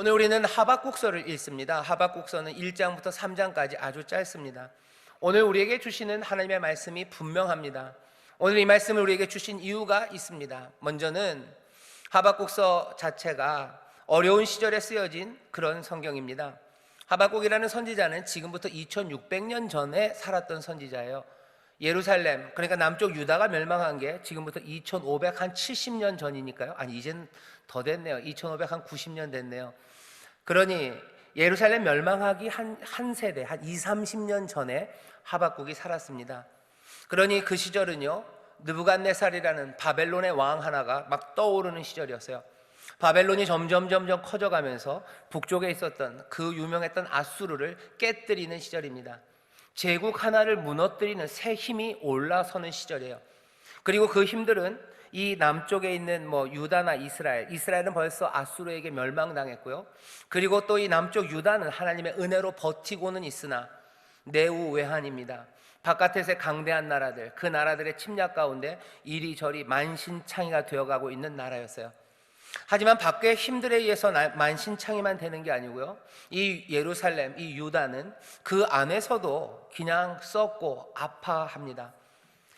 오늘 우리는 하박국서를 읽습니다. 하박국서는 1장부터 3장까지 아주 짧습니다. 오늘 우리에게 주시는 하나님의 말씀이 분명합니다. 오늘 이 말씀을 우리에게 주신 이유가 있습니다. 먼저는 하박국서 자체가 어려운 시절에 쓰여진 그런 성경입니다. 하박국이라는 선지자는 지금부터 2600년 전에 살았던 선지자예요. 예루살렘, 그러니까 남쪽 유다가 멸망한 게 지금부터 2570년 전이니까요. 아니, 이제는 더 됐네요. 2590년 됐네요. 그러니 예루살렘 멸망하기 한 세대, 한 30년 전에 하박국이 살았습니다. 그러니 그 시절은요, 느부갓네살이라는 바벨론의 왕 하나가 막 떠오르는 시절이었어요. 바벨론이 점점 커져가면서 북쪽에 있었던 그 유명했던 아수르를 깨뜨리는 시절입니다. 제국 하나를 무너뜨리는 새 힘이 올라서는 시절이에요. 그리고 그 힘들은 이 남쪽에 있는 유다나 이스라엘은 벌써 아수르에게 멸망당했고요. 그리고 또 이 남쪽 유다는 하나님의 은혜로 버티고는 있으나 내우외환입니다. 바깥에서의 강대한 나라들, 그 나라들의 침략 가운데 이리저리 만신창이가 되어가고 있는 나라였어요. 하지만 밖의 힘들에 의해서 만신창이만 되는 게 아니고요, 이 예루살렘, 이 유다는 그 안에서도 그냥 썩고 아파합니다.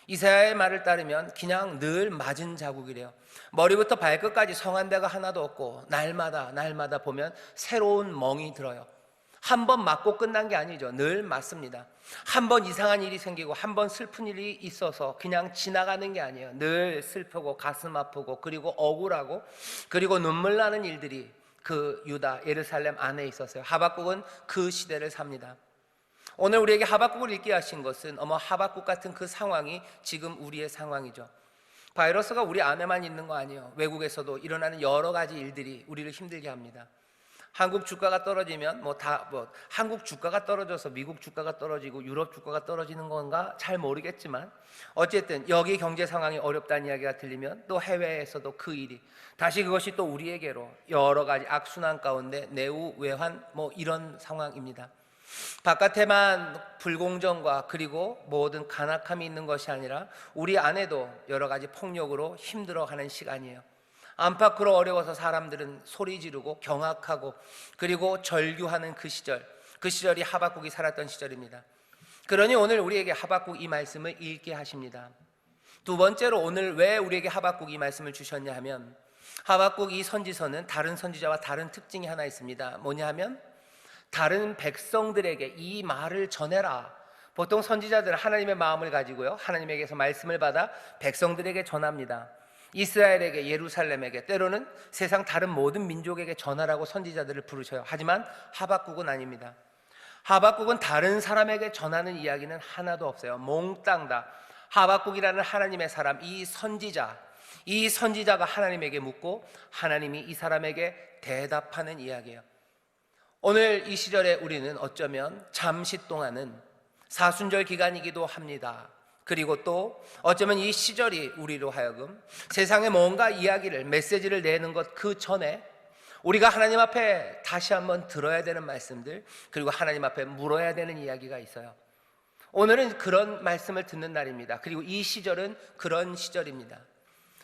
이사야의 말을 따르면 그냥 늘 맞은 자국이래요. 머리부터 발끝까지 성한 데가 하나도 없고 날마다 보면 새로운 멍이 들어요. 한 번 맞고 끝난 게 아니죠. 늘 맞습니다. 한 번 이상한 일이 생기고 한 번 슬픈 일이 있어서 그냥 지나가는 게 아니에요. 늘 슬프고 가슴 아프고 그리고 억울하고 그리고 눈물 나는 일들이 그 유다 예루살렘 안에 있었어요. 하박국은 그 시대를 삽니다. 오늘 우리에게 하박국을 읽게 하신 것은 하박국 같은 그 상황이 지금 우리의 상황이죠. 바이러스가 우리 안에만 있는 거 아니에요. 외국에서도 일어나는 여러 가지 일들이 우리를 힘들게 합니다. 한국 주가가 떨어지면 한국 주가가 떨어져서 미국 주가가 떨어지고 유럽 주가가 떨어지는 건가 잘 모르겠지만, 어쨌든 여기 경제 상황이 어렵다는 이야기가 들리면 또 해외에서도 그 일이 다시 그것이 또 우리에게로 여러 가지 악순환 가운데 내우외환 이런 상황입니다. 바깥에만 불공정과 그리고 모든 간악함이 있는 것이 아니라 우리 안에도 여러 가지 폭력으로 힘들어가는 시간이에요. 안팎으로 어려워서 사람들은 소리 지르고 경악하고 그리고 절규하는 그 시절이 하박국이 살았던 시절입니다. 그러니 오늘 우리에게 하박국 이 말씀을 읽게 하십니다. 두 번째로 오늘 왜 우리에게 하박국 이 말씀을 주셨냐 하면, 하박국 이 선지서는 다른 선지자와 다른 특징이 하나 있습니다. 뭐냐 하면, 다른 백성들에게 이 말을 전해라. 보통 선지자들은 하나님의 마음을 가지고요, 하나님에게서 말씀을 받아 백성들에게 전합니다. 이스라엘에게, 예루살렘에게, 때로는 세상 다른 모든 민족에게 전하라고 선지자들을 부르셔요. 하지만 하박국은 아닙니다. 하박국은 다른 사람에게 전하는 이야기는 하나도 없어요. 몽땅 다 하박국이라는 하나님의 사람, 이 선지자가 하나님에게 묻고 하나님이 이 사람에게 대답하는 이야기예요. 오늘 이 시절에 우리는 어쩌면 잠시 동안은 사순절 기간이기도 합니다. 그리고 또 어쩌면 이 시절이 우리로 하여금 세상에 뭔가 이야기를, 메시지를 내는 것 그 전에 우리가 하나님 앞에 다시 한번 들어야 되는 말씀들, 그리고 하나님 앞에 물어야 되는 이야기가 있어요. 오늘은 그런 말씀을 듣는 날입니다. 그리고 이 시절은 그런 시절입니다.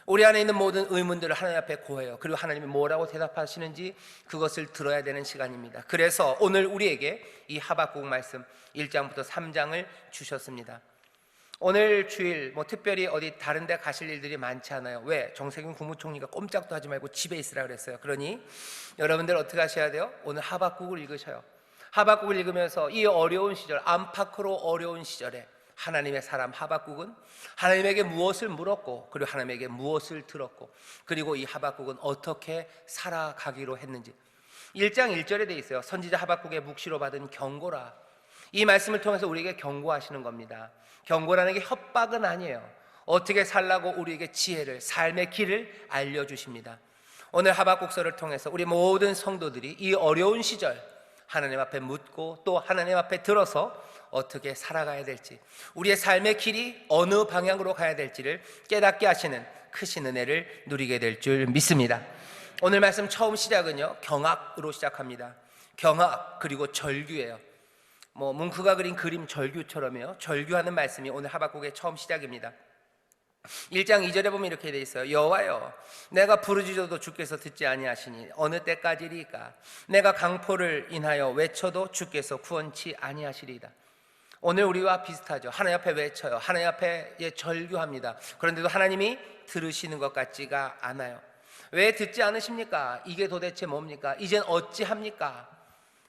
우리 안에 있는 모든 의문들을 하나님 앞에 고해요. 그리고 하나님이 뭐라고 대답하시는지 그것을 들어야 되는 시간입니다. 그래서 오늘 우리에게 이 하박국 말씀 1장부터 3장을 주셨습니다. 오늘 주일 특별히 어디 다른 데 가실 일들이 많지 않아요. 왜? 정세균 국무총리가 꼼짝도 하지 말고 집에 있으라 그랬어요. 그러니 여러분들 어떻게 하셔야 돼요? 오늘 하박국을 읽으셔요. 하박국을 읽으면서 이 어려운 시절, 안팎으로 어려운 시절에 하나님의 사람 하박국은 하나님에게 무엇을 물었고, 그리고 하나님에게 무엇을 들었고, 그리고 이 하박국은 어떻게 살아가기로 했는지 1장 1절에 되어 있어요. 선지자 하박국의 묵시로 받은 경고라. 이 말씀을 통해서 우리에게 경고하시는 겁니다. 경고라는 게 협박은 아니에요. 어떻게 살라고 우리에게 지혜를, 삶의 길을 알려주십니다. 오늘 하박국서를 통해서 우리 모든 성도들이 이 어려운 시절 하나님 앞에 묻고 또 하나님 앞에 들어서 어떻게 살아가야 될지, 우리의 삶의 길이 어느 방향으로 가야 될지를 깨닫게 하시는 크신 은혜를 누리게 될 줄 믿습니다. 오늘 말씀 처음 시작은요, 경악으로 시작합니다. 경악 그리고 절규예요. 뭉크가 그린 그림 절규처럼요, 절규하는 말씀이 오늘 하박국의 처음 시작입니다. 1장 2절에 보면 이렇게 돼 있어요. 여호와여, 내가 부르짖어도 주께서 듣지 아니하시니 어느 때까지리까? 내가 강포를 인하여 외쳐도 주께서 구원치 아니하시리이다. 오늘 우리와 비슷하죠. 하나님 앞에 외쳐요. 하나님 앞에 절규합니다. 그런데도 하나님이 들으시는 것 같지가 않아요. 왜 듣지 않으십니까? 이게 도대체 뭡니까? 이젠 어찌합니까?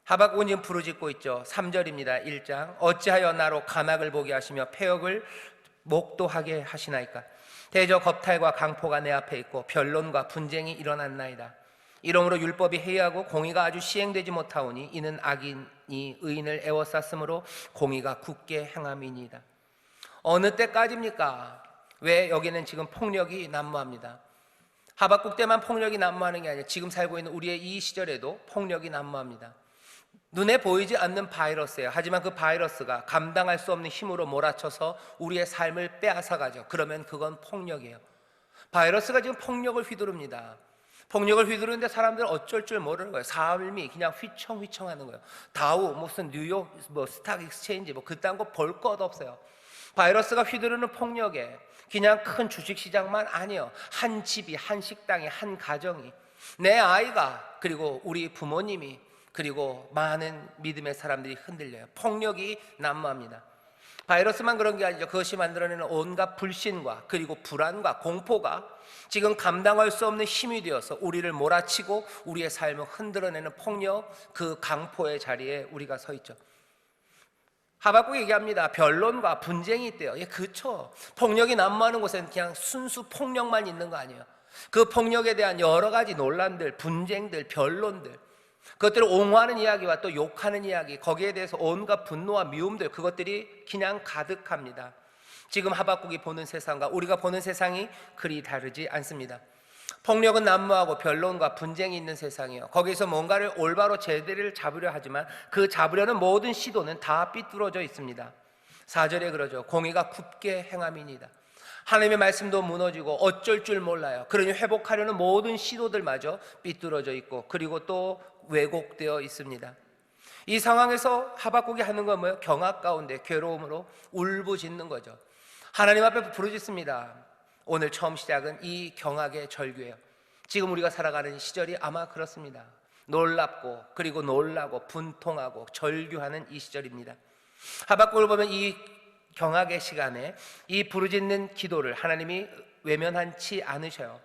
하박국은 지금 부르짖고 있죠. 3절입니다. 1장. 어찌하여 나로 가막을 보게 하시며 폐역을 목도하게 하시나이까? 대저 겁탈과 강포가 내 앞에 있고 변론과 분쟁이 일어났나이다. 이러므로 율법이 해이하고 공의가 아주 시행되지 못하오니 이는 악인이 의인을 애워쌌으므로 공의가 굳게 행함이니이다. 어느 때까지입니까? 왜 여기는 지금 폭력이 난무합니다. 하박국 때만 폭력이 난무하는 게 아니라 지금 살고 있는 우리의 이 시절에도 폭력이 난무합니다. 눈에 보이지 않는 바이러스예요. 하지만 그 바이러스가 감당할 수 없는 힘으로 몰아쳐서 우리의 삶을 빼앗아가죠. 그러면 그건 폭력이에요. 바이러스가 지금 폭력을 휘두릅니다. 폭력을 휘두르는데 사람들은 어쩔 줄 모르는 거예요. 삶이 그냥 휘청휘청하는 거예요. 다우 무슨 뉴욕 스탁 익스체인지 그딴 거 볼 것 없어요. 바이러스가 휘두르는 폭력에 그냥 큰 주식시장만 아니에요. 한 집이, 한 식당이, 한 가정이, 내 아이가, 그리고 우리 부모님이, 그리고 많은 믿음의 사람들이 흔들려요. 폭력이 난무합니다. 바이러스만 그런 게 아니죠. 그것이 만들어내는 온갖 불신과 그리고 불안과 공포가 지금 감당할 수 없는 힘이 되어서 우리를 몰아치고 우리의 삶을 흔들어내는 폭력, 그 강포의 자리에 우리가 서 있죠. 하박국이 얘기합니다. 변론과 분쟁이 있대요. 예, 그렇죠. 폭력이 난무하는 곳에는 그냥 순수 폭력만 있는 거 아니에요. 그 폭력에 대한 여러 가지 논란들, 분쟁들, 변론들, 그것들을 옹호하는 이야기와 또 욕하는 이야기, 거기에 대해서 온갖 분노와 미움들, 그것들이 그냥 가득합니다. 지금 하박국이 보는 세상과 우리가 보는 세상이 그리 다르지 않습니다. 폭력은 난무하고 변론과 분쟁이 있는 세상이에요. 거기서 뭔가를 올바로 제대를 잡으려 하지만 그 잡으려는 모든 시도는 다 삐뚤어져 있습니다. 4절에 그러죠. 공의가 굳게 행함이니이다. 하나님의 말씀도 무너지고 어쩔 줄 몰라요. 그러니 회복하려는 모든 시도들마저 삐뚤어져 있고 그리고 또 왜곡되어 있습니다. 이 상황에서 하박국이 하는 건 뭐예요? 경악 가운데 괴로움으로 울부짖는 거죠. 하나님 앞에 부르짖습니다. 오늘 처음 시작은 이 경악의 절규예요. 지금 우리가 살아가는 시절이 아마 그렇습니다. 놀랍고 그리고 놀라고 분통하고 절규하는 이 시절입니다. 하박국을 보면 이 경악의 시간에 이 부르짖는 기도를 하나님이 외면하지 않으셔요.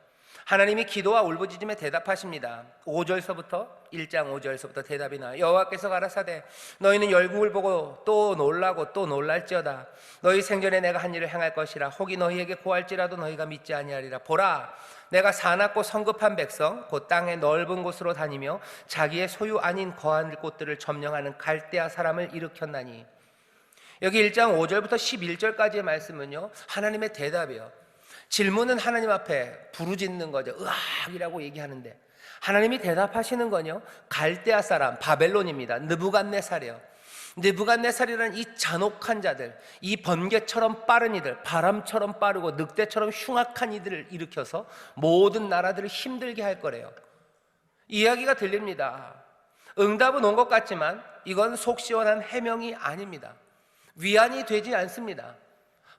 하나님이 기도와 울부짖음에 대답하십니다. 5절서부터 1장 5절서부터 대답이 나와요. 여호와께서 가라사대 너희는 열국을 보고 또 놀라고 또 놀랄지어다. 너희 생전에 내가 한 일을 행할 것이라. 혹이 너희에게 고할지라도 너희가 믿지 아니하리라. 보라, 내가 사납고 성급한 백성 곧 땅의 넓은 곳으로 다니며 자기의 소유 아닌 거할 곳들을 점령하는 갈대아 사람을 일으켰나니. 여기 1장 5절부터 11절까지의 말씀은요, 하나님의 대답이에요. 질문은 하나님 앞에 부르짖는 거죠. 으악이라고 얘기하는데 하나님이 대답하시는 건요, 갈대아 사람 바벨론입니다. 느부갓네살이에요. 느부갓네살이라는 이 잔혹한 자들, 이 번개처럼 빠른 이들, 바람처럼 빠르고 늑대처럼 흉악한 이들을 일으켜서 모든 나라들을 힘들게 할 거래요. 이야기가 들립니다. 응답은 온 것 같지만 이건 속 시원한 해명이 아닙니다. 위안이 되지 않습니다.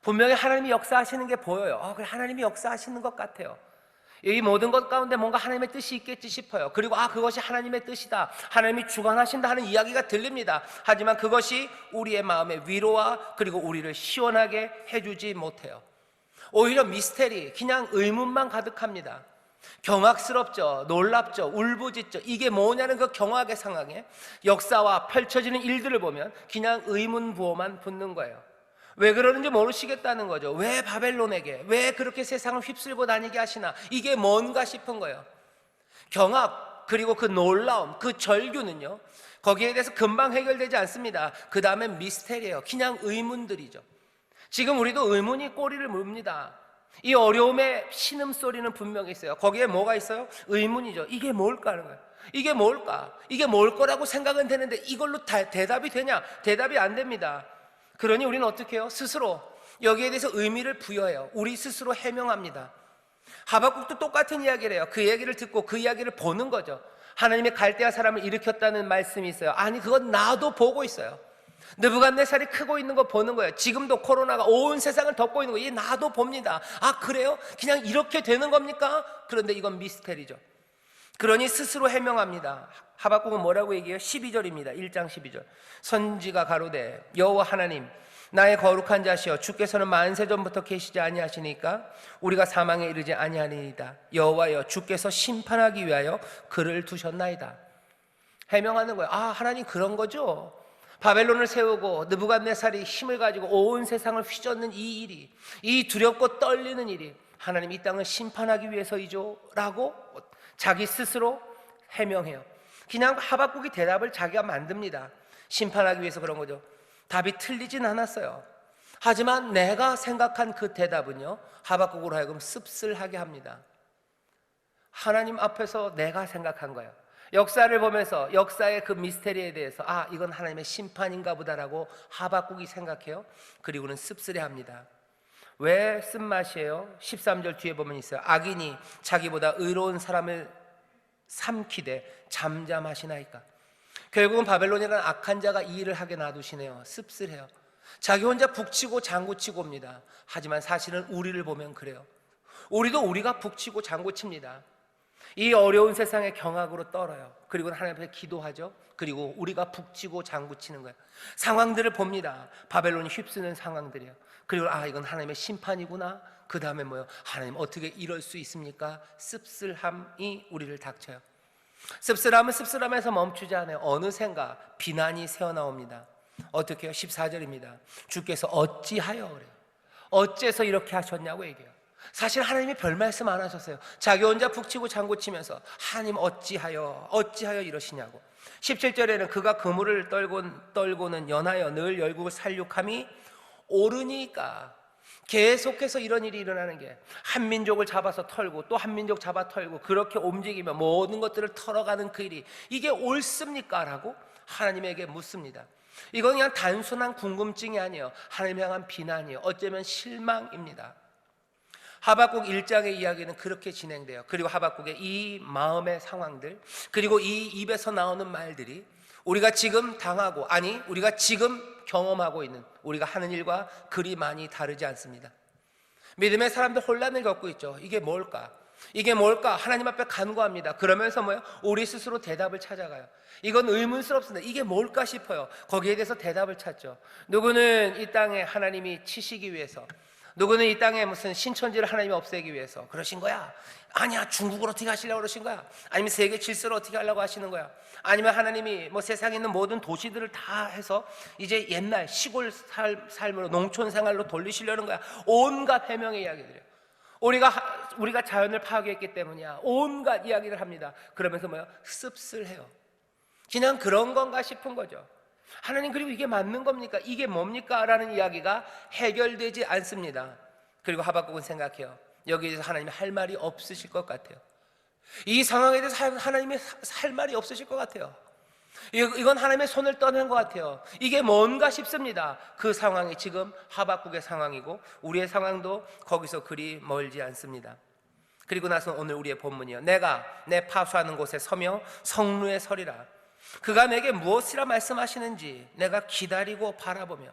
분명히 하나님이 역사하시는 게 보여요. 그래, 하나님이 역사하시는 것 같아요. 이 모든 것 가운데 뭔가 하나님의 뜻이 있겠지 싶어요. 그리고 그것이 하나님의 뜻이다, 하나님이 주관하신다 하는 이야기가 들립니다. 하지만 그것이 우리의 마음의 위로와 그리고 우리를 시원하게 해주지 못해요. 오히려 미스테리, 그냥 의문만 가득합니다. 경악스럽죠, 놀랍죠, 울부짖죠. 이게 뭐냐는 그 경악의 상황에 역사와 펼쳐지는 일들을 보면 그냥 의문부호만 붙는 거예요. 왜 그러는지 모르시겠다는 거죠. 왜 바벨론에게, 왜 그렇게 세상을 휩쓸고 다니게 하시나, 이게 뭔가 싶은 거예요. 경악 그리고 그 놀라움, 그 절규는요, 거기에 대해서 금방 해결되지 않습니다. 그 다음엔 미스테리예요. 그냥 의문들이죠. 지금 우리도 의문이 꼬리를 물습니다. 이 어려움의 신음소리는 분명히 있어요. 거기에 뭐가 있어요? 의문이죠. 이게 뭘까 하는 거예요. 이게 뭘까? 이게 뭘 거라고 생각은 되는데 이걸로 대답이 되냐? 대답이 안 됩니다. 그러니 우리는 어떻게 해요? 스스로 여기에 대해서 의미를 부여해요. 우리 스스로 해명합니다. 하박국도 똑같은 이야기를 해요. 그 얘기를 듣고 그 이야기를 보는 거죠. 하나님의 갈대아 사람을 일으켰다는 말씀이 있어요. 아니, 그건 나도 보고 있어요. 느부갓네살이 크고 있는 거 보는 거예요. 지금도 코로나가 온 세상을 덮고 있는 거예요. 나도 봅니다. 아, 그래요? 그냥 이렇게 되는 겁니까? 그런데 이건 미스테리죠. 그러니 스스로 해명합니다. 하박국은 뭐라고 얘기해요? 12절입니다. 1장 12절. 선지가 가로되 여호와 하나님, 나의 거룩한 자시여, 주께서는 만세 전부터 계시지 아니하시니까 우리가 사망에 이르지 아니하리이다. 여호와여, 주께서 심판하기 위하여 그를 두셨나이다. 해명하는 거예요. 아, 하나님 그런 거죠. 바벨론을 세우고 느부갓네살이 힘을 가지고 온 세상을 휘젓는 이 일이, 이 두렵고 떨리는 일이 하나님 이 땅을 심판하기 위해서이죠 라고 자기 스스로 해명해요. 그냥 하박국이 대답을 자기가 만듭니다. 심판하기 위해서 그런 거죠. 답이 틀리진 않았어요. 하지만 내가 생각한 그 대답은요, 하박국으로 하여금 씁쓸하게 합니다. 하나님 앞에서 내가 생각한 거예요. 역사를 보면서 역사의 그 미스테리에 대해서 아, 이건 하나님의 심판인가 보다라고 하박국이 생각해요. 그리고는 씁쓸해합니다. 왜 쓴맛이에요? 13절 뒤에 보면 있어요. 악인이 자기보다 의로운 사람을 삼키되 잠잠하시나이까. 결국은 바벨론이라는 악한 자가 이 일을 하게 놔두시네요. 씁쓸해요. 자기 혼자 북치고 장구치고 옵니다. 하지만 사실은 우리를 보면 그래요. 우리가 북치고 장구칩니다. 이 어려운 세상에 경악으로 떨어요. 그리고 하나님 앞에 기도하죠. 그리고 우리가 북치고 장구치는 거예요. 상황들을 봅니다. 바벨론이 휩쓰는 상황들이에요. 그리고 아, 이건 하나님의 심판이구나. 그 다음에 뭐예요? 하나님 어떻게 이럴 수 있습니까? 씁쓸함이 우리를 닥쳐요. 씁쓸함은 씁쓸함에서 멈추지 않아요. 어느샌가 비난이 새어나옵니다. 어떻게 해요? 14절입니다. 주께서 어찌하여 그래요. 어째서 이렇게 하셨냐고 얘기해요. 사실 하나님이 별 말씀 안 하셨어요. 자기 혼자 북치고 장구치면서 하나님 어찌하여 이러시냐고. 17절에는 그가 그물을 떨고는 연하여 늘 열국을 살육함이 옳으니까. 계속해서 이런 일이 일어나는 게, 한 민족을 잡아서 털고 또 한 민족 잡아 털고 그렇게 움직이며 모든 것들을 털어가는 그 일이 이게 옳습니까? 라고 하나님에게 묻습니다. 이건 그냥 단순한 궁금증이 아니에요. 하나님 향한 비난이에요. 어쩌면 실망입니다. 하박국 1장의 이야기는 그렇게 진행돼요. 그리고 하박국의 이 마음의 상황들, 그리고 이 입에서 나오는 말들이 우리가 지금 당하고, 아니 우리가 지금 경험하고 있는, 우리가 하는 일과 그리 많이 다르지 않습니다. 믿음의 사람들 혼란을 겪고 있죠. 이게 뭘까? 하나님 앞에 간구합니다. 그러면서 뭐예요? 우리 스스로 대답을 찾아가요. 이건 의문스럽습니다. 이게 뭘까 싶어요. 거기에 대해서 대답을 찾죠. 누구는 이 땅에 하나님이 치시기 위해서, 누구는 이 땅에 무슨 신천지를 하나님이 없애기 위해서 그러신 거야. 아니야, 중국을 어떻게 하시려고 그러신 거야. 아니면 세계 질서를 어떻게 하려고 하시는 거야. 아니면 하나님이 뭐 세상에 있는 모든 도시들을 다 해서 이제 옛날 시골 삶으로, 농촌 생활로 돌리시려는 거야. 온갖 해명의 이야기들이에요. 우리가 자연을 파괴했기 때문이야. 온갖 이야기를 합니다. 그러면서 뭐야? 씁쓸해요. 그냥 그런 건가 싶은 거죠. 하나님, 그리고 이게 맞는 겁니까? 이게 뭡니까? 라는 이야기가 해결되지 않습니다. 그리고 하박국은 생각해요. 여기에서 하나님이 할 말이 없으실 것 같아요. 이 상황에 대해서 하나님이 할 말이 없으실 것 같아요. 이건 하나님의 손을 떠난 것 같아요. 이게 뭔가 싶습니다. 그 상황이 지금 하박국의 상황이고 우리의 상황도 거기서 그리 멀지 않습니다. 그리고 나서 오늘 우리의 본문이요, 내가 내 파수하는 곳에 서며 성루에 서리라. 그가 내게 무엇이라 말씀하시는지 내가 기다리고 바라보며.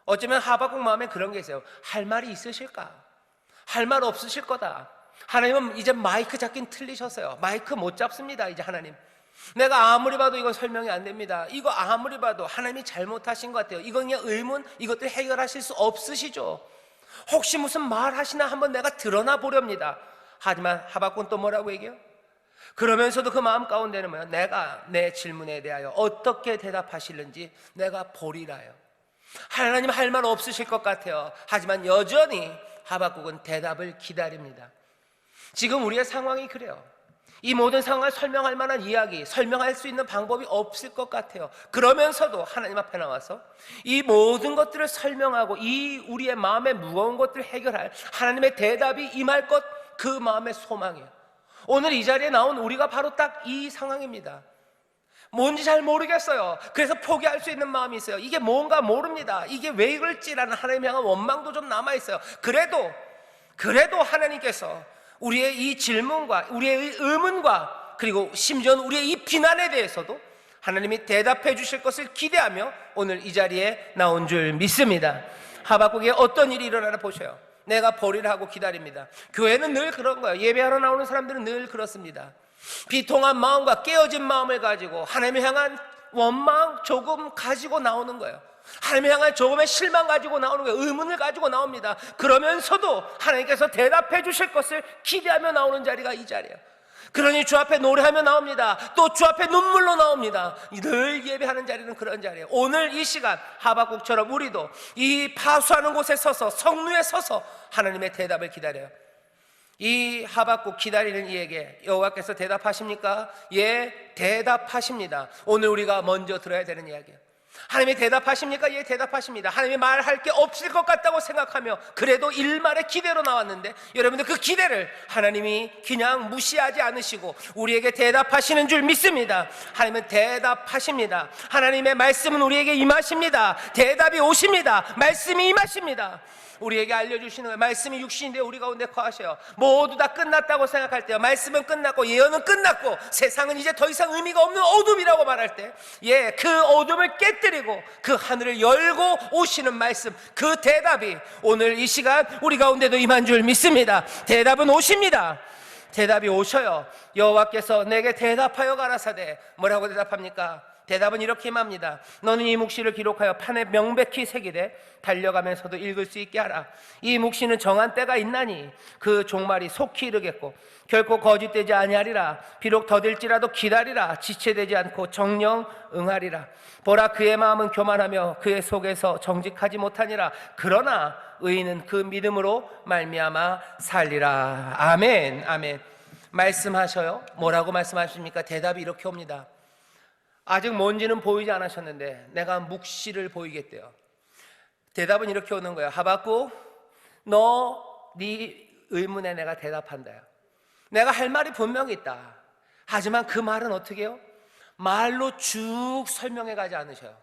어쩌면 하박국 마음에 그런 게 있어요. 할 말이 있으실까? 할 말 없으실 거다. 하나님은 이제 마이크 잡긴 틀리셨어요. 마이크 못 잡습니다. 이제 하나님, 내가 아무리 봐도 이거 설명이 안 됩니다. 이거 아무리 봐도 하나님이 잘못하신 것 같아요. 이건 그냥 의문, 이것들 해결하실 수 없으시죠. 혹시 무슨 말 하시나 한번 내가 드러나 보렵니다. 하지만 하박국은 또 뭐라고 얘기해요? 그러면서도 그 마음 가운데는 뭐야? 내가 내 질문에 대하여 어떻게 대답하실는지 내가 보리라요. 하나님 할 말 없으실 것 같아요. 하지만 여전히 하박국은 대답을 기다립니다. 지금 우리의 상황이 그래요. 이 모든 상황을 설명할 만한 이야기, 설명할 수 있는 방법이 없을 것 같아요. 그러면서도 하나님 앞에 나와서 이 모든 것들을 설명하고 이 우리의 마음의 무거운 것들을 해결할 하나님의 대답이 임할 것, 그 마음의 소망이에요. 오늘 이 자리에 나온 우리가 바로 딱 이 상황입니다. 뭔지 잘 모르겠어요. 그래서 포기할 수 있는 마음이 있어요. 이게 뭔가 모릅니다. 이게 왜 이럴지라는 하나님 향한 원망도 좀 남아있어요. 그래도 하나님께서 우리의 이 질문과 우리의 의문과 그리고 심지어는 우리의 이 비난에 대해서도 하나님이 대답해 주실 것을 기대하며 오늘 이 자리에 나온 줄 믿습니다. 하박국에 어떤 일이 일어나나 보셔요. 내가 보리를 하고 기다립니다. 교회는 늘 그런 거예요. 예배하러 나오는 사람들은 늘 그렇습니다. 비통한 마음과 깨어진 마음을 가지고 하나님을 향한 원망 조금 가지고 나오는 거예요. 하나님을 향한 조금의 실망 가지고 나오는 거예요. 의문을 가지고 나옵니다. 그러면서도 하나님께서 대답해 주실 것을 기대하며 나오는 자리가 이 자리예요. 그러니 주 앞에 노래하며 나옵니다. 또 주 앞에 눈물로 나옵니다. 늘 예배하는 자리는 그런 자리예요. 오늘 이 시간 하박국처럼 우리도 이 파수하는 곳에 서서 성루에 서서 하나님의 대답을 기다려요. 이 하박국 기다리는 이에게 여호와께서 대답하십니까? 예, 대답하십니다. 오늘 우리가 먼저 들어야 되는 이야기예요. 하나님이 대답하십니까? 예, 대답하십니다. 하나님이 말할 게 없을 것 같다고 생각하며 그래도 일말의 기대로 나왔는데 여러분들 그 기대를 하나님이 그냥 무시하지 않으시고 우리에게 대답하시는 줄 믿습니다. 하나님은 대답하십니다. 하나님의 말씀은 우리에게 임하십니다. 대답이 오십니다. 말씀이 임하십니다. 우리에게 알려주시는 거예요. 말씀이 육신인데 우리 가운데 거하셔요. 모두 다 끝났다고 생각할 때요, 말씀은 끝났고 예언은 끝났고 세상은 이제 더 이상 의미가 없는 어둠이라고 말할 때, 예, 그 어둠을 깨뜨리고 그 하늘을 열고 오시는 말씀, 그 대답이 오늘 이 시간 우리 가운데도 임한 줄 믿습니다. 대답은 오십니다. 대답이 오셔요. 여호와께서 내게 대답하여 가라사대. 뭐라고 대답합니까? 대답은 이렇게 임합니다. 너는 이 묵시를 기록하여 판에 명백히 새기되 달려가면서도 읽을 수 있게 하라. 이 묵시는 정한 때가 있나니 그 종말이 속히 이르겠고 결코 거짓되지 아니하리라. 비록 더딜지라도 기다리라. 지체되지 않고 정령 응하리라. 보라, 그의 마음은 교만하며 그의 속에서 정직하지 못하니라. 그러나 의인은 그 믿음으로 말미암아 살리라. 아멘, 아멘. 말씀하셔요. 뭐라고 말씀하십니까? 대답이 이렇게 옵니다. 아직 뭔지는 보이지 않으셨는데 내가 묵시를 보이겠대요. 대답은 이렇게 오는 거예요. 하박국, 네 의문에 내가 대답한다. 내가 할 말이 분명히 있다. 하지만 그 말은 어떻게 해요? 말로 쭉 설명해 가지 않으셔요.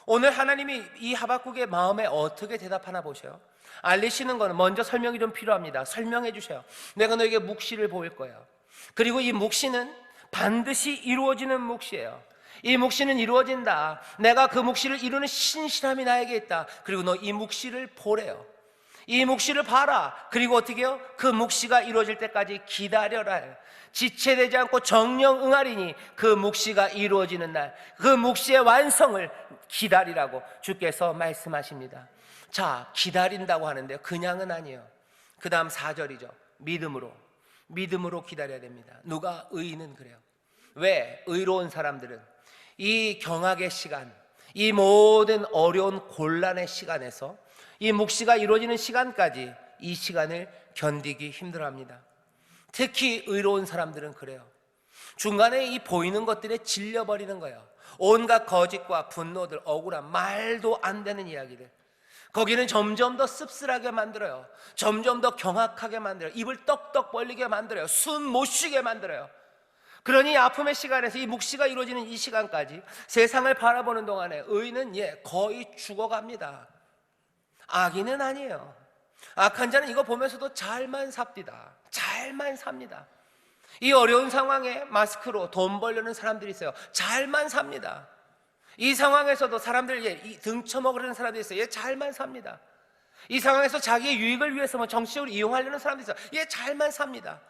오늘 하나님이 이 하박국의 마음에 어떻게 대답하나 보셔요. 알리시는 거는 먼저 설명이 좀 필요합니다. 설명해 주셔요. 내가 너에게 묵시를 보일 거예요. 그리고 이 묵시는 반드시 이루어지는 묵시예요. 이 묵시는 이루어진다. 내가 그 묵시를 이루는 신실함이 나에게 있다. 그리고 너 이 묵시를 보래요. 이 묵시를 봐라. 그리고 어떻게 해요? 그 묵시가 이루어질 때까지 기다려라. 지체되지 않고 정령 응하리니 그 묵시가 이루어지는 날, 그 묵시의 완성을 기다리라고 주께서 말씀하십니다. 자, 기다린다고 하는데 그냥은 아니에요. 그 다음 4절이죠. 믿음으로 기다려야 됩니다. 누가? 의인은 그래요. 왜? 의로운 사람들은 이 경악의 시간, 이 모든 어려운 곤란의 시간에서 이 묵시가 이루어지는 시간까지 이 시간을 견디기 힘들어합니다. 특히 의로운 사람들은 그래요. 중간에 이 보이는 것들에 질려버리는 거예요. 온갖 거짓과 분노들, 억울한 말도 안 되는 이야기들, 거기는 점점 더 씁쓸하게 만들어요. 점점 더 경악하게 만들어요. 입을 떡떡 벌리게 만들어요. 숨 못 쉬게 만들어요. 그러니 아픔의 시간에서 이 묵시가 이루어지는 이 시간까지 세상을 바라보는 동안에 의인은 거의 죽어갑니다. 악인은 아니에요. 악한 자는 이거 보면서도 잘만 삽니다. 잘만 삽니다. 이 어려운 상황에 마스크로 돈 벌려는 사람들이 있어요. 잘만 삽니다. 이 상황에서도 사람들 등쳐먹으려는 사람들이 있어요. 잘만 삽니다. 이 상황에서 자기의 유익을 위해서 정치적으로 이용하려는 사람들이 있어요. 잘만 삽니다.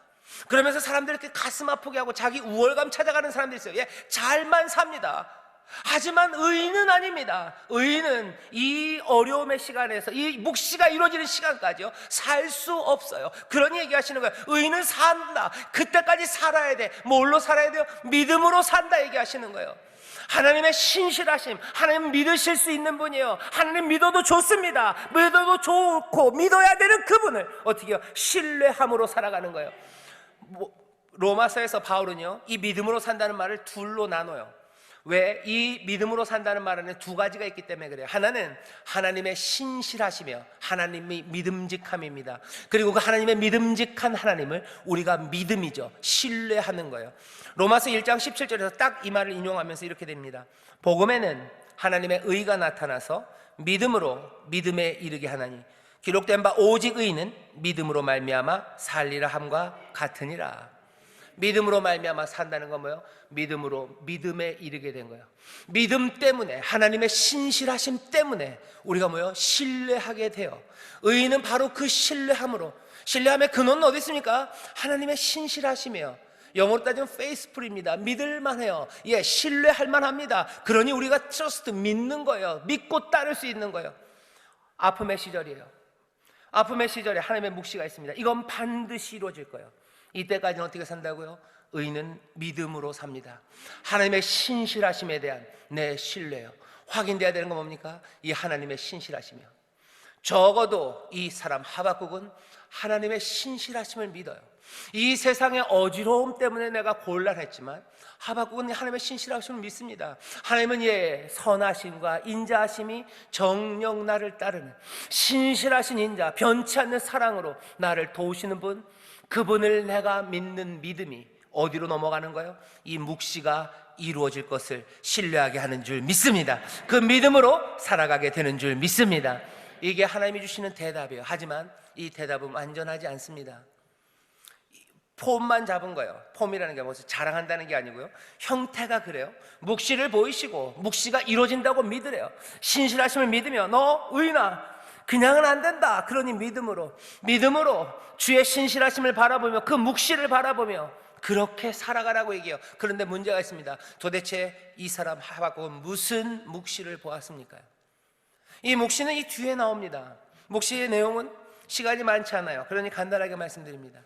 그러면서 사람들 이렇게 가슴 아프게 하고 자기 우월감 찾아가는 사람들이 있어요. 잘만 삽니다. 하지만 의인은 아닙니다. 의인은 이 어려움의 시간에서 이 묵시가 이루어지는 시간까지요 살 수 없어요. 그런 얘기하시는 거예요. 의인은 산다. 그때까지 살아야 돼. 뭘로 살아야 돼요? 믿음으로 산다 얘기하시는 거예요. 하나님의 신실하심, 하나님 믿으실 수 있는 분이에요. 하나님 믿어도 좋습니다. 믿어도 좋고 믿어야 되는 그분을 어떻게 해요? 신뢰함으로 살아가는 거예요. 로마서에서 바울은요 이 믿음으로 산다는 말을 둘로 나눠요. 왜? 이 믿음으로 산다는 말에는 두 가지가 있기 때문에 그래요. 하나는 하나님의 신실하시며 하나님의 믿음직함입니다. 그리고 그 하나님의 믿음직한 하나님을 우리가 믿음이죠, 신뢰하는 거예요. 로마서 1장 17절에서 딱 이 말을 인용하면서 이렇게 됩니다. 복음에는 하나님의 의가 나타나서 믿음으로 믿음에 이르게 하나니 기록된 바 오직 의인은 믿음으로 말미암아 살리라 함과 같으니라. 믿음으로 말미암아 산다는 건 뭐예요? 믿음으로 믿음에 이르게 된 거예요. 믿음 때문에, 하나님의 신실하심 때문에 우리가 뭐예요? 신뢰하게 돼요. 의인은 바로 그 신뢰함으로, 신뢰함의 근원은 어디 있습니까? 하나님의 신실하심이에요. 영어로 따지면 faithful입니다. 믿을만해요. 예, 신뢰할 만합니다. 그러니 우리가 trust, 믿는 거예요. 믿고 따를 수 있는 거예요. 아픔의 시절이에요. 아픔의 시절에 하나님의 묵시가 있습니다. 이건 반드시 이루어질 거예요. 이때까지는 어떻게 산다고요? 의인은 믿음으로 삽니다. 하나님의 신실하심에 대한 내 신뢰요. 확인돼야 되는 건 뭡니까? 이 하나님의 신실하심이요. 적어도 이 사람 하박국은 하나님의 신실하심을 믿어요. 이 세상의 어지러움 때문에 내가 곤란했지만 하박국은 하나님의 신실하심을 믿습니다. 하나님은 예, 선하심과 인자하심이 정녕 나를 따르는 신실하신 인자, 변치 않는 사랑으로 나를 도우시는 분, 그분을 내가 믿는 믿음이 어디로 넘어가는 거예요? 이 묵시가 이루어질 것을 신뢰하게 하는 줄 믿습니다. 그 믿음으로 살아가게 되는 줄 믿습니다. 이게 하나님이 주시는 대답이에요. 하지만 이 대답은 완전하지 않습니다. 폼만 잡은 거예요. 폼이라는 게 무슨 자랑한다는 게 아니고요, 형태가 그래요. 묵시를 보이시고 묵시가 이루어진다고 믿으래요. 신실하심을 믿으며 너 의인아 그냥은 안 된다. 그러니 믿음으로 주의 신실하심을 바라보며 그 묵시를 바라보며 그렇게 살아가라고 얘기해요. 그런데 문제가 있습니다. 도대체 이 사람 하박국은 무슨 묵시를 보았습니까? 이 묵시는 이 뒤에 나옵니다. 묵시의 내용은 시간이 많지 않아요. 그러니 간단하게 말씀드립니다.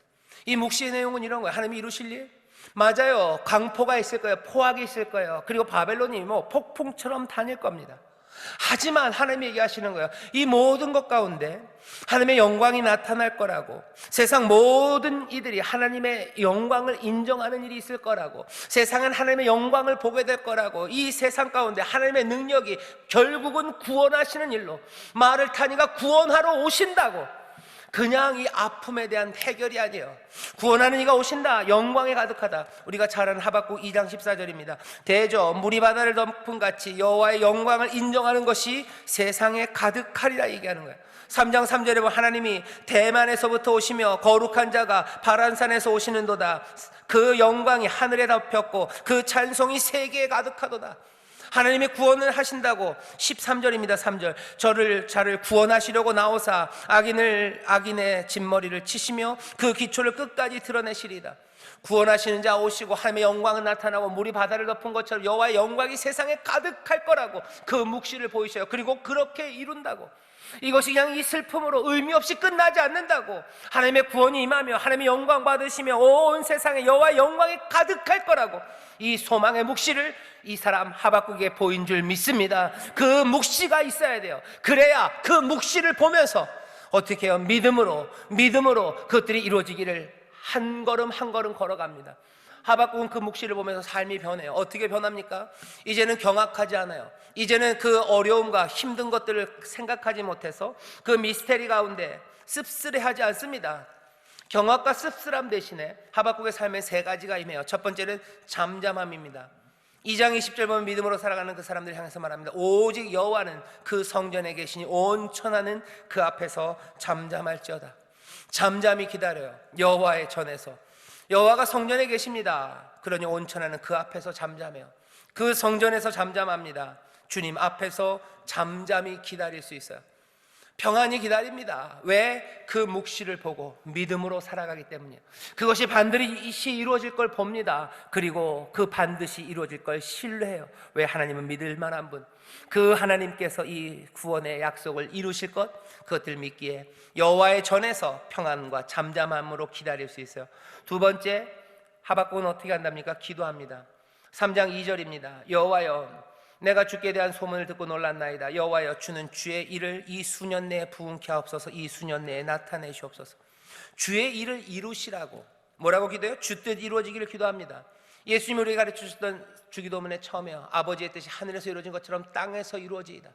이 묵시의 내용은 이런 거예요. 하나님이 이루실 일? 맞아요. 강포가 있을 거예요. 포악이 있을 거예요. 그리고 바벨론이 뭐 폭풍처럼 다닐 겁니다. 하지만 하나님이 얘기하시는 거예요. 이 모든 것 가운데 하나님의 영광이 나타날 거라고, 세상 모든 이들이 하나님의 영광을 인정하는 일이 있을 거라고, 세상은 하나님의 영광을 보게 될 거라고, 이 세상 가운데 하나님의 능력이 결국은 구원하시는 일로, 말을 타니가 구원하러 오신다고. 그냥 이 아픔에 대한 해결이 아니에요. 구원하는 이가 오신다. 영광에 가득하다. 우리가 잘 아는 하박국 2장 14절입니다. 대저 물이 바다를 덮은 같이 여호와의 영광을 인정하는 것이 세상에 가득하리라 얘기하는 거예요. 3장 3절에 보면 하나님이 대만에서부터 오시며 거룩한 자가 바란산에서 오시는도다. 그 영광이 하늘에 덮였고 그 찬송이 세계에 가득하도다. 하나님이 구원을 하신다고. 13절입니다. 3절 자를 구원하시려고 나오사 악인의 진머리를 치시며 그 기초를 끝까지 드러내시리다. 구원하시는 자 오시고 하나님의 영광은 나타나고 물이 바다를 덮은 것처럼 여호와의 영광이 세상에 가득할 거라고 그 묵시를 보이셔요. 그리고 그렇게 이룬다고. 이것이 그냥 이 슬픔으로 의미 없이 끝나지 않는다고. 하나님의 구원이 임하며 하나님의 영광 받으시며 온 세상에 여호와의 영광이 가득할 거라고. 이 소망의 묵시를 이 사람 하박국에 보인 줄 믿습니다. 그 묵시가 있어야 돼요. 그래야 그 묵시를 보면서 어떻게 해요? 믿음으로 그것들이 이루어지기를 한 걸음 한 걸음 걸어갑니다. 하박국은 그 묵시를 보면서 삶이 변해요. 어떻게 변합니까? 이제는 경악하지 않아요. 이제는 그 어려움과 힘든 것들을 생각하지 못해서 그 미스테리 가운데 씁쓸해하지 않습니다. 경악과 씁쓸함 대신에 하박국의 삶에 세 가지가 임해요. 첫 번째는 잠잠함입니다. 2장 20절 보면 믿음으로 살아가는 그 사람들을 향해서 말합니다. 오직 여호와는 그 성전에 계시니 온 천하는 그 앞에서 잠잠할지어다. 잠잠히 기다려요. 여호와의 전에서. 여호와가 성전에 계십니다. 그러니 온 천하는 그 앞에서 잠잠해요. 그 성전에서 잠잠합니다. 주님 앞에서 잠잠히 기다릴 수 있어요. 평안히 기다립니다. 왜? 그 묵시를 보고 믿음으로 살아가기 때문이에요. 그것이 반드시 이루어질 걸 봅니다. 그리고 그 반드시 이루어질 걸 신뢰해요. 왜? 하나님은 믿을 만한 분, 그 하나님께서 이 구원의 약속을 이루실 것, 그것들 믿기에 여호와의 전에서 평안과 잠잠함으로 기다릴 수 있어요. 두 번째, 하박국은 어떻게 한답니까? 기도합니다. 3장 2절입니다. 여호와여, 내가 주께 대한 소문을 듣고 놀랐나이다. 여호와여, 주는 주의 일을 이 수년 내에 부응케 하옵소서. 이 수년 내에 나타내시옵소서. 주의 일을 이루시라고. 뭐라고 기도해요? 주 뜻 이루어지기를 기도합니다. 예수님이 우리에게 가르쳐주셨던 주기도문의 처음에요. 아버지의 뜻이 하늘에서 이루어진 것처럼 땅에서 이루어지이다.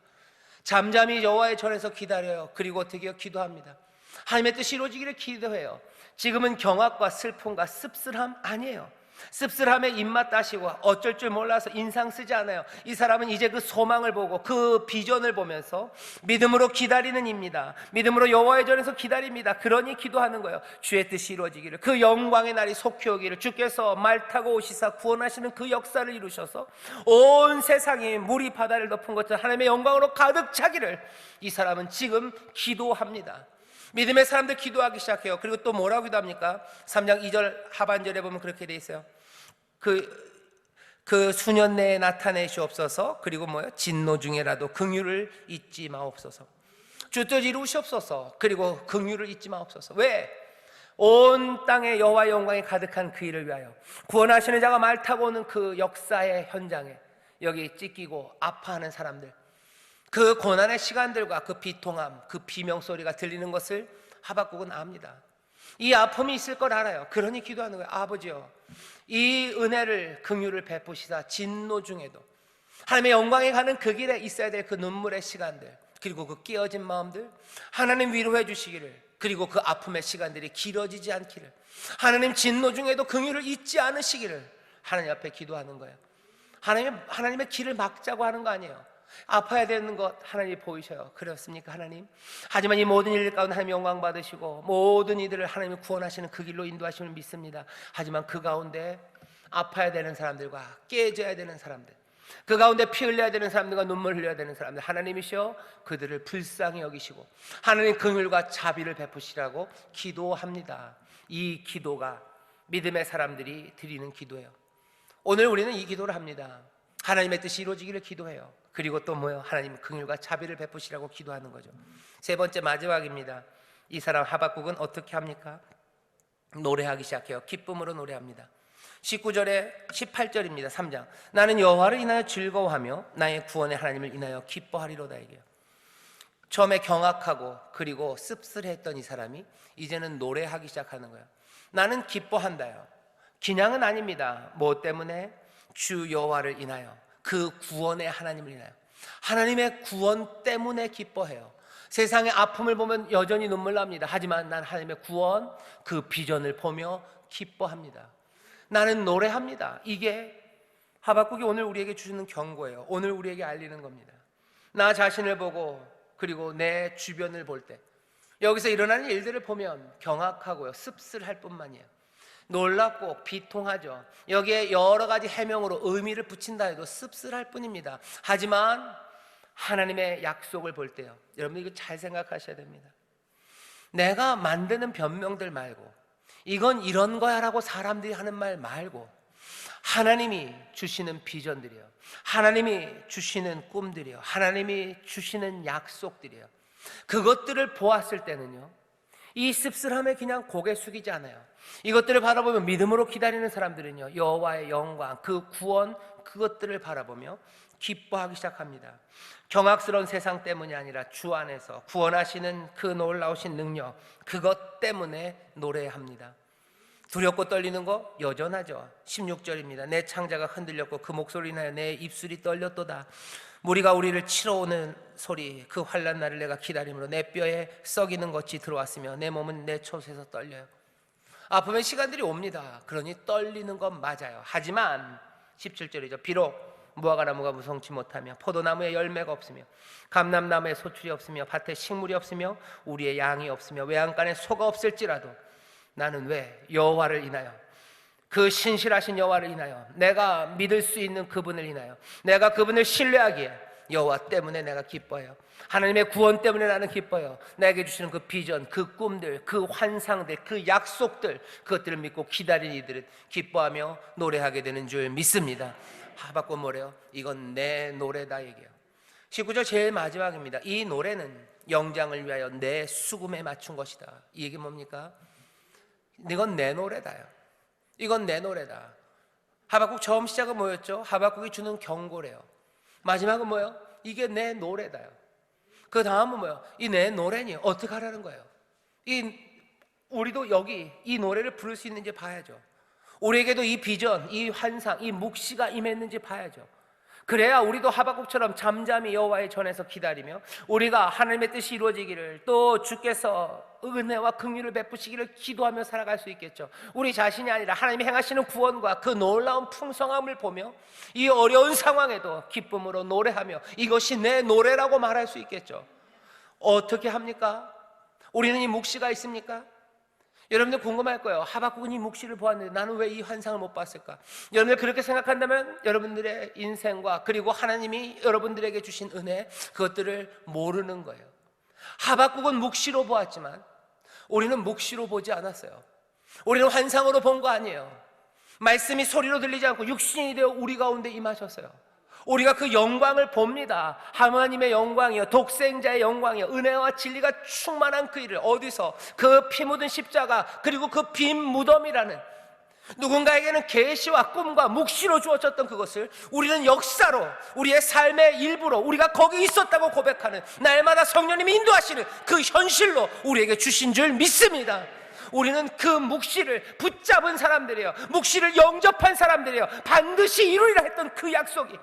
잠잠히 여호와의 전에서 기다려요. 그리고 어떻게 해요? 기도합니다. 하나님의 뜻이 이루어지기를 기도해요. 지금은 경악과 슬픔과 씁쓸함 아니에요. 씁쓸함에 입맛 따시고 어쩔 줄 몰라서 인상 쓰지 않아요. 이 사람은 이제 그 소망을 보고 그 비전을 보면서 믿음으로 기다리는 입니다. 믿음으로 여호와의 전에서 기다립니다. 그러니 기도하는 거예요. 주의 뜻이 이루어지기를, 그 영광의 날이 속히 오기를, 주께서 말 타고 오시사 구원하시는 그 역사를 이루셔서 온 세상이 물이 바다를 덮은 것처럼 하나님의 영광으로 가득 차기를 이 사람은 지금 기도합니다. 믿음의 사람들 기도하기 시작해요. 그리고 또 뭐라고 기도합니까? 3장 2절 하반절에 보면 그렇게 돼 있어요. 그 수년 내에 나타내시옵소서. 그리고 뭐예요? 진노 중에라도 긍휼을 잊지 마옵소서. 주 뜻 이루시옵소서. 그리고 긍휼을 잊지 마옵소서. 왜? 온 땅에 여호와의 영광이 가득한 그 일을 위하여, 구원하시는 자가 말 타고 오는 그 역사의 현장에 여기 찢기고 아파하는 사람들, 그 고난의 시간들과 그 비통함, 그 비명소리가 들리는 것을 하박국은 압니다. 이 아픔이 있을 걸 알아요. 그러니 기도하는 거예요. 아버지요, 이 은혜를, 긍휼을 베푸시사 진노 중에도 하나님의 영광에 가는 그 길에 있어야 될 그 눈물의 시간들, 그리고 그 깨어진 마음들 하나님 위로해 주시기를, 그리고 그 아픔의 시간들이 길어지지 않기를, 하나님 진노 중에도 긍휼을 잊지 않으시기를 하나님 앞에 기도하는 거예요. 하나님의 길을 막자고 하는 거 아니에요. 아파야 되는 것 하나님이 보이셔요. 그렇습니까 하나님? 하지만 이 모든 일 가운데 하나님 영광 받으시고 모든 이들을 하나님이 구원하시는 그 길로 인도하심을 믿습니다. 하지만 그 가운데 아파야 되는 사람들과 깨져야 되는 사람들, 그 가운데 피 흘려야 되는 사람들과 눈물 흘려야 되는 사람들, 하나님이시여 그들을 불쌍히 여기시고 하나님 긍휼과 자비를 베푸시라고 기도합니다. 이 기도가 믿음의 사람들이 드리는 기도예요. 오늘 우리는 이 기도를 합니다. 하나님의 뜻이 이루어지기를 기도해요. 그리고 또 뭐요? 하나님 긍휼과 자비를 베푸시라고 기도하는 거죠. 세 번째, 마지막입니다. 이 사람 하박국은 어떻게 합니까? 노래하기 시작해요. 기쁨으로 노래합니다. 19절에 18절입니다. 3장. 나는 여호와를 인하여 즐거워하며 나의 구원의 하나님을 인하여 기뻐하리로다. 이게요. 처음에 경악하고 그리고 씁쓸했던 이 사람이 이제는 노래하기 시작하는 거예요. 나는 기뻐한다요. 그냥은 아닙니다. 뭐 때문에? 주 여호와를 인하여, 그 구원의 하나님을 인하여, 하나님의 구원 때문에 기뻐해요. 세상의 아픔을 보면 여전히 눈물 납니다. 하지만 난 하나님의 구원, 그 비전을 보며 기뻐합니다. 나는 노래합니다. 이게 하박국이 오늘 우리에게 주시는 경고예요. 오늘 우리에게 알리는 겁니다. 나 자신을 보고 그리고 내 주변을 볼 때 여기서 일어나는 일들을 보면 경악하고요, 씁쓸할 뿐만이에요. 놀랍고 비통하죠. 여기에 여러 가지 해명으로 의미를 붙인다 해도 씁쓸할 뿐입니다. 하지만 하나님의 약속을 볼 때요, 여러분 이거 잘 생각하셔야 됩니다. 내가 만드는 변명들 말고, 이건 이런 거야 라고 사람들이 하는 말 말고, 하나님이 주시는 비전들이요, 하나님이 주시는 꿈들이요, 하나님이 주시는 약속들이요, 그것들을 보았을 때는요, 이 씁쓸함에 그냥 고개 숙이지 않아요. 이것들을 바라보며 믿음으로 기다리는 사람들은요, 여호와의 영광, 그 구원, 그것들을 바라보며 기뻐하기 시작합니다. 경악스러운 세상 때문이 아니라 주 안에서 구원하시는 그 놀라우신 능력, 그것 때문에 노래합니다. 두렵고 떨리는 거 여전하죠. 16절입니다. 내 창자가 흔들렸고 그 목소리로 인하여 내 입술이 떨렸도다. 무리가 우리를 치러 오는 소리, 그 환난 날을 내가 기다림으로 내 뼈에 썩이는 것이 들어왔으며 내 몸은 내 촛에서 떨려요. 아픔의 시간들이 옵니다. 그러니 떨리는 건 맞아요. 하지만 17절이죠. 비록 무화과나무가 무성치 못하며 포도나무에 열매가 없으며 감람나무에 소출이 없으며 밭에 식물이 없으며 우리의 양이 없으며 외양간에 소가 없을지라도 나는 왜 여호와를 인하여, 그 신실하신 여호와를 인하여, 내가 믿을 수 있는 그분을 인하여, 내가 그분을 신뢰하기에 여호와 때문에 내가 기뻐해요. 하나님의 구원 때문에 나는 기뻐요. 나에게 주시는 그 비전, 그 꿈들, 그 환상들, 그 약속들, 그것들을 믿고 기다리는 이들은 기뻐하며 노래하게 되는 줄 믿습니다. 하박국 뭐래요? 이건 내 노래다 얘기해요. 19절 제일 마지막입니다. 이 노래는 영장을 위하여 내 수금에 맞춘 것이다. 이 얘기 뭡니까? 이건 내 노래다요. 이건 내 노래다. 하박국 처음 시작은 뭐였죠? 하박국이 주는 경고래요. 마지막은 뭐예요? 이게 내 노래다요. 그 다음은 뭐예요? 이 내 노래니 어떻게 하라는 거예요? 우리도 여기 이 노래를 부를 수 있는지 봐야죠. 우리에게도 이 비전, 이 환상, 이 묵시가 임했는지 봐야죠. 그래야 우리도 하박국처럼 잠잠히 여호와의 전에서 기다리며 우리가 하나님의 뜻이 이루어지기를, 또 주께서 은혜와 긍휼을 베푸시기를 기도하며 살아갈 수 있겠죠. 우리 자신이 아니라 하나님이 행하시는 구원과 그 놀라운 풍성함을 보며 이 어려운 상황에도 기쁨으로 노래하며 이것이 내 노래라고 말할 수 있겠죠. 어떻게 합니까? 우리는 이 묵시가 있습니까? 여러분들 궁금할 거예요. 하박국은 이 묵시를 보았는데 나는 왜 이 환상을 못 봤을까? 여러분들 그렇게 생각한다면 여러분들의 인생과 그리고 하나님이 여러분들에게 주신 은혜, 그것들을 모르는 거예요. 하박국은 묵시로 보았지만 우리는 묵시로 보지 않았어요. 우리는 환상으로 본 거 아니에요. 말씀이 소리로 들리지 않고 육신이 되어 우리 가운데 임하셨어요. 우리가 그 영광을 봅니다. 하나님의 영광이요, 독생자의 영광이요, 은혜와 진리가 충만한 그 일을 어디서? 그 피 묻은 십자가, 그리고 그 빈 무덤이라는, 누군가에게는 계시와 꿈과 묵시로 주어졌던 그것을 우리는 역사로, 우리의 삶의 일부로 우리가 거기 있었다고 고백하는, 날마다 성령님이 인도하시는 그 현실로 우리에게 주신 줄 믿습니다. 우리는 그 묵시를 붙잡은 사람들이에요. 묵시를 영접한 사람들이에요. 반드시 이루리라 했던 그 약속이,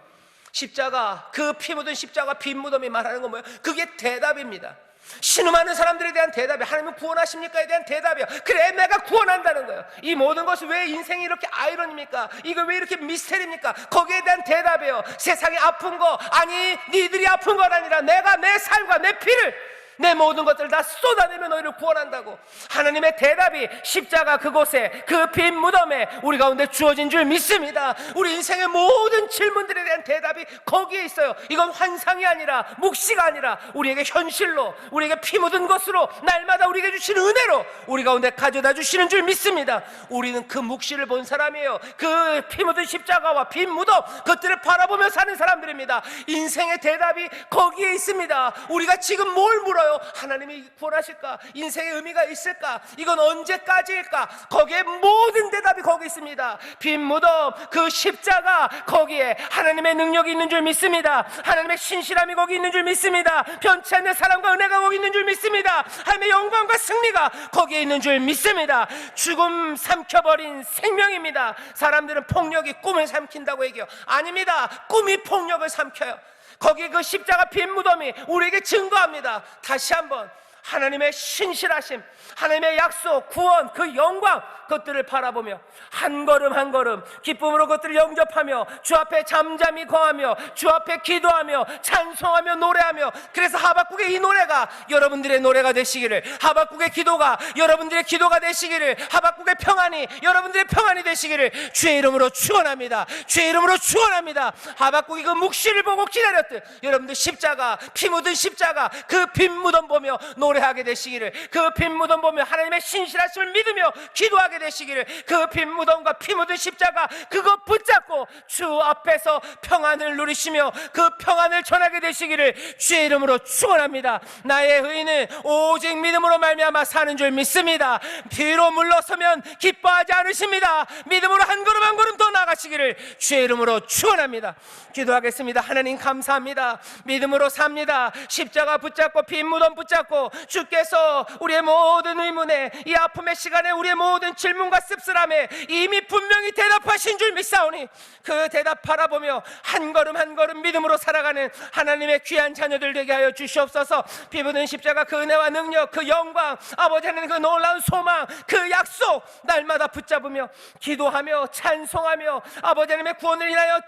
십자가, 그 피 묻은 십자가 빈 무덤이 말하는 건 뭐예요? 그게 대답입니다. 신음하는 사람들에 대한 대답이, 하나님은 구원하십니까에 대한 대답이에요. 그래, 내가 구원한다는 거예요. 이 모든 것이 왜 인생이 이렇게 아이러니입니까? 이거 왜 이렇게 미스테리입니까? 거기에 대한 대답이에요. 세상이 아픈 거, 아니 니들이 아픈 건 아니라 내가 내 삶과 내 피를, 내 모든 것들을 다 쏟아내며 너희를 구원한다고. 하나님의 대답이 십자가 그곳에, 그 빈 무덤에 우리 가운데 주어진 줄 믿습니다. 우리 인생의 모든 질문들에 대한 대답이 거기에 있어요. 이건 환상이 아니라, 묵시가 아니라 우리에게 현실로, 우리에게 피 묻은 것으로, 날마다 우리에게 주시는 은혜로 우리 가운데 가져다 주시는 줄 믿습니다. 우리는 그 묵시를 본 사람이에요. 그 피 묻은 십자가와 빈 무덤, 그것들을 바라보며 사는 사람들입니다. 인생의 대답이 거기에 있습니다. 우리가 지금 뭘 물어요? 하나님이 구원하실까? 인생의 의미가 있을까? 이건 언제까지일까? 거기에 모든 대답이 거기 있습니다. 빈 무덤, 그 십자가, 거기에 하나님의 능력이 있는 줄 믿습니다. 하나님의 신실함이 거기 있는 줄 믿습니다. 변치 않는 사랑과 은혜가 거기 있는 줄 믿습니다. 하나님의 영광과 승리가 거기에 있는 줄 믿습니다. 죽음 삼켜버린 생명입니다. 사람들은 폭력이 꿈을 삼킨다고 얘기해요. 아닙니다. 꿈이 폭력을 삼켜요. 거기 그 십자가 빈 무덤이 우리에게 증거합니다. 다시 한번 하나님의 신실하심, 하나님의 약속, 구원, 그 영광, 그것들을 바라보며 한 걸음 한 걸음 기쁨으로 그것들을 영접하며 주 앞에 잠잠히 거하며 주 앞에 기도하며 찬송하며 노래하며, 그래서 하박국의 이 노래가 여러분들의 노래가 되시기를, 하박국의 기도가 여러분들의 기도가 되시기를, 하박국의 평안이 여러분들의 평안이 되시기를 주의 이름으로 축원합니다. 주의 이름으로 축원합니다. 하박국이 그 묵시를 보고 기다렸듯 여러분들 십자가, 피 묻은 십자가, 그 빈 무덤 보며 노래하게 되시기를, 그 빈 무덤 보며 하나님의 신실하심을 믿으며 기도하게 되시기를, 그 빈 무덤과 피 묻은 십자가 그거 붙잡고 주 앞에서 평안을 누리시며 그 평안을 전하게 되시기를 주의 이름으로 축원합니다. 나의 의인은 오직 믿음으로 말미암아 사는 줄 믿습니다. 비로 물러서면 기뻐하지 않으십니다. 믿음으로 한 걸음 한 걸음 더 나가시기를 주의 이름으로 축원합니다. 기도하겠습니다. 하나님 감사합니다. 믿음으로 삽니다. 십자가 붙잡고 빈 무덤 붙잡고 주께서 우리의 모든 의문에, 이 아픔의 시간에 우리의 모든 질문과 씁쓸함에 이미 분명히 대답하신 줄 믿사오니 그 대답 바라보며 한 걸음 한 걸음 믿음으로 살아가는 하나님의 귀한 자녀들 되게 하여 주시옵소서. 피 묻은 십자가 그 은혜와 능력, 그 영광, 아버지 하나님 그 놀라운 소망, 그 약속 날마다 붙잡으며 기도하며 찬송하며 아버지 하나님의 구원을 인하여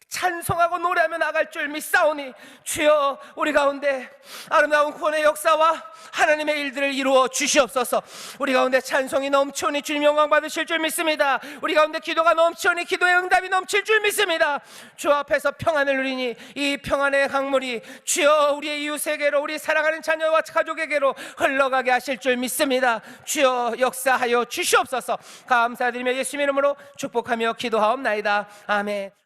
찬송하고 노래하며 나갈 줄 믿사오니 주여 우리 가운데 아름다운 구원의 역사와 하나님의 일들을 이루어 주시옵소서. 우리 가운데 찬송이 넘치오니 주님 영광 받으실 줄 믿습니다. 우리 가운데 기도가 넘치오니 기도의 응답이 넘칠 줄 믿습니다. 주 앞에서 평안을 누리니 이 평안의 강물이 주여 우리의 이웃에게로, 우리 사랑하는 자녀와 가족에게로 흘러가게 하실 줄 믿습니다. 주여 역사하여 주시옵소서. 감사드리며 예수님 이름으로 축복하며 기도하옵나이다. 아멘.